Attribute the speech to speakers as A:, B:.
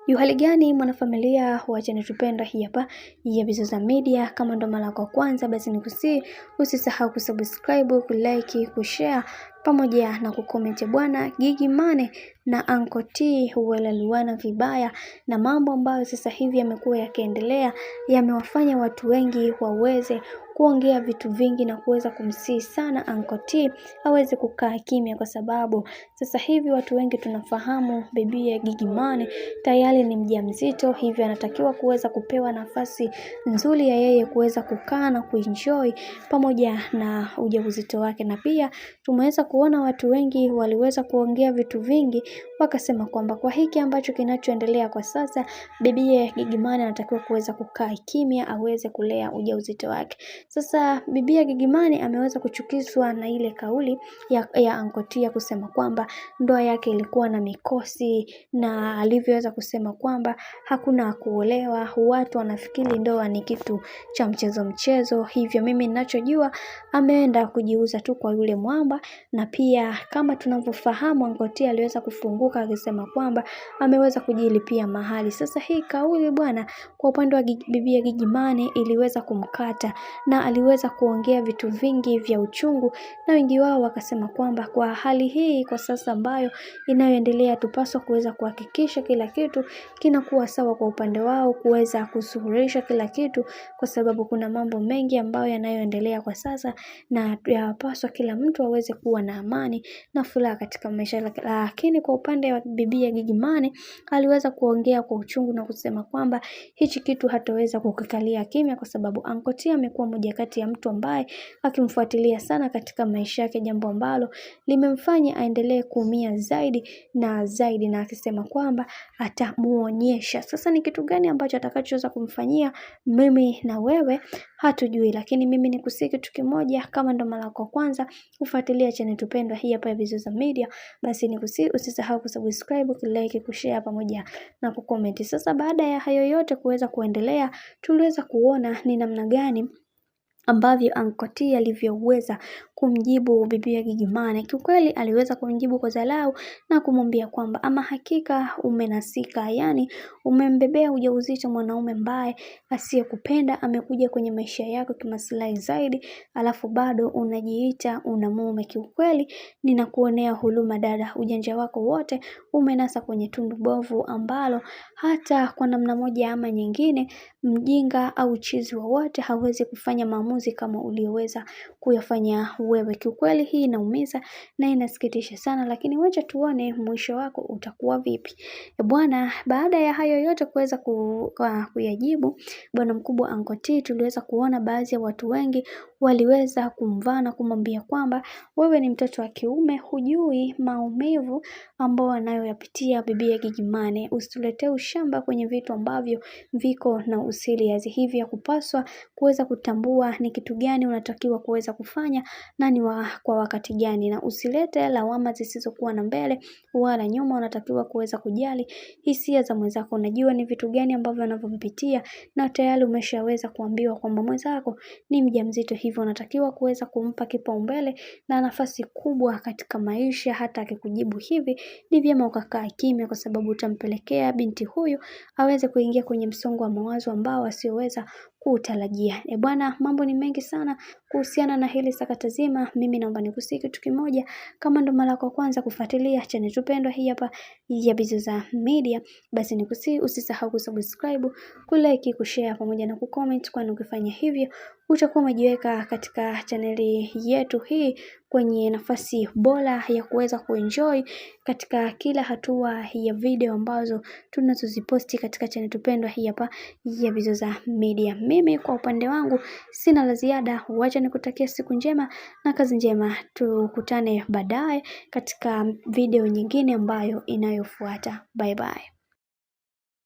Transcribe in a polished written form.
A: Hali gani mwanafamilia wa channel tupendwa hii hapa ya Bizoza Media. Kama ndo mara kwa kwanza, basi nikusii usisahau kusubscribe, kulike, kushare pamoja na kucomment. Bwana Gigy Money na Uncle T huelewana vibaya, na mambo ambayo sasa hivi yamekuwa yakiendelea yamewafanya watu wengi waweze kuongea vitu vingi na kuweza kumsii sana Uncle T aweze kukaa kimya, kwa sababu sasa hivi watu wengi tunafahamu bibi ya Gigy Money tayari ni mjamzito, hivyo anatakiwa kuweza kupewa nafasi nzuri ya yeye kuweza kukaa na kuenjoy pamoja na ujauzito wake. Na pia tumeweza kuona watu wengi waliweza kuongea vitu vingi, wakasema kwamba kwa hiki ambacho kinachoendelea kwa sasa, bibi ya Gigy Money anatakiwa kuweza kukaa kimya aweze kulea ujauzito wake. Sasa bibi ya Gigy Money ameweza kuchukizwa na ile kauli ya Uncle T kusema kwamba ndoa yake ilikuwa na mikosi, na alivyoweza kusema kwamba hakuna kuolewa, watu wanafikiri ndoa ni kitu cha mchezo. Hivyo mimi ninachojua ameenda kujiuza tu kwa yule mwamba. Na pia kama tunavyofahamu Uncle T aliweza kufunguka akisema kwamba ameweza kujilipia mahali. Sasa hii kauli bwana, kwa upande wa bibi ya Gigy Money iliweza kumkata, na aliweza kuongea vitu vingi vya uchungu, na wengi wao wakasema kwamba kwa hali hii kwa sasa ambayo inayoendelea, tupaswa kuweza kuhakikisha kila kitu kinakuwa sawa kwa upande wao, kuweza kusuluhisha kila kitu, kwa sababu kuna mambo mengi ambayo yanayoendelea kwa sasa, na yapaswa kila mtu aweze kuwa na amani na furaha katika maisha. Lakini kwa upande wa bibi ya Gigy Money aliweza kuongea kwa uchungu na kusema kwamba hichi kitu hataweza kukikalia kimya, kwa sababu Uncle T amekuwa moja kati ya mtu ambaye akimfuatilia sana katika maisha yake, jambo ambalo limemfanya aendelee kuumia zaidi na zaidi, na akisema kwamba atamuonyesha. Sasa ni kitu gani ambacho atakachoweza kumfanyia mimi na wewe hatujui, lakini mimi nikusii kitu kimoja, kama ndo mara kwa kwanza ufuatilia channel tupendwa hii hapa ya Bizoza Media, basi nikusii usisahau kusubscribe, kulike, kushare pamoja na kucomment. Sasa baada ya hayo yote kuweza kuendelea, tuliweza kuona ni namna gani ambavyo Uncle T alivyoweza kumjibu bibi ya Gigy Money. Kiukweli aliweza kumjibu kwa dharau na kumwambia kwamba ama hakika umenasika, yani umembebea ujauzito mwanaume ambaye asiyekupenda, amekuja kwenye maisha yako kimaslahi zaidi, alafu bado unajiita una mume. Kiukweli ninakuonea huruma dada, ujanja wako wote umenasa kwenye tundu bovu ambalo hata kwa namna moja ama nyingine mjinga au chizi wowote hawezi kufanya maamuzi kama ulioweza kuyafanya wewe. Kiukweli hii inaumiza na inasikitisha sana, lakini wacha tuone mwisho wako utakuwa vipi. Bwana, baada ya hayo yote kuweza kuyajibu bwana mkubwa Uncle T, tuliweza kuona baadhi ya watu wengi waliweza kumvaa na kumwambia kwamba wewe ni mtoto wa kiume, hujui maumivu ambao anayoyapitia bibi ya Gigy Money. Usituletee ushamba kwenye vitu ambavyo viko na usiriasi. Hivi ya kupaswa kuweza kutambua ni kitu gani unatakiwa kuweza kufanya na ni kwa wakati gani, na usilete lawama zisizokuwa na mbele wala nyuma. Unatakiwa kuweza kujali hisia za mwenzako. Unajua ni vitu gani ambavyo anavyovipitia, na tayari umeshaweza kuambiwa kwamba mwenzako ni mjamzito, hivyo unatakiwa kuweza kumpa kipaumbele na nafasi kubwa katika maisha. Hata akikujibu hivi, ni vyema ukakaa kimya, kwa sababu utampelekea binti huyu aweze kuingia kwenye msongo wa mawazo ambao asioweza kutarajia. Bwana, mambo ni mengi sana kuhusiana na hili sakata zima. Mimi naomba nikusii kitu kimoja, kama ndo mara kwa kwanza kufuatilia channel tupendwa hii hapa ya Bizoza Media, basi nikusii usisahau kusubscribe, kulike, kushare pamoja na kucomment, kwani ukifanya hivyo utakuwa umejiweka katika chaneli yetu hii kwenye nafasi bora ya kuweza kuenjoy katika kila hatua ya video ambazo tunazoziposti katika channel tupendwa hii hapa ya Bizoza Media. Mimi kwa upande wangu sina la ziada, wacha nikutakia siku njema na kazi njema. Tukutane baadaye katika video nyingine ambayo inayofuata. Bye bye.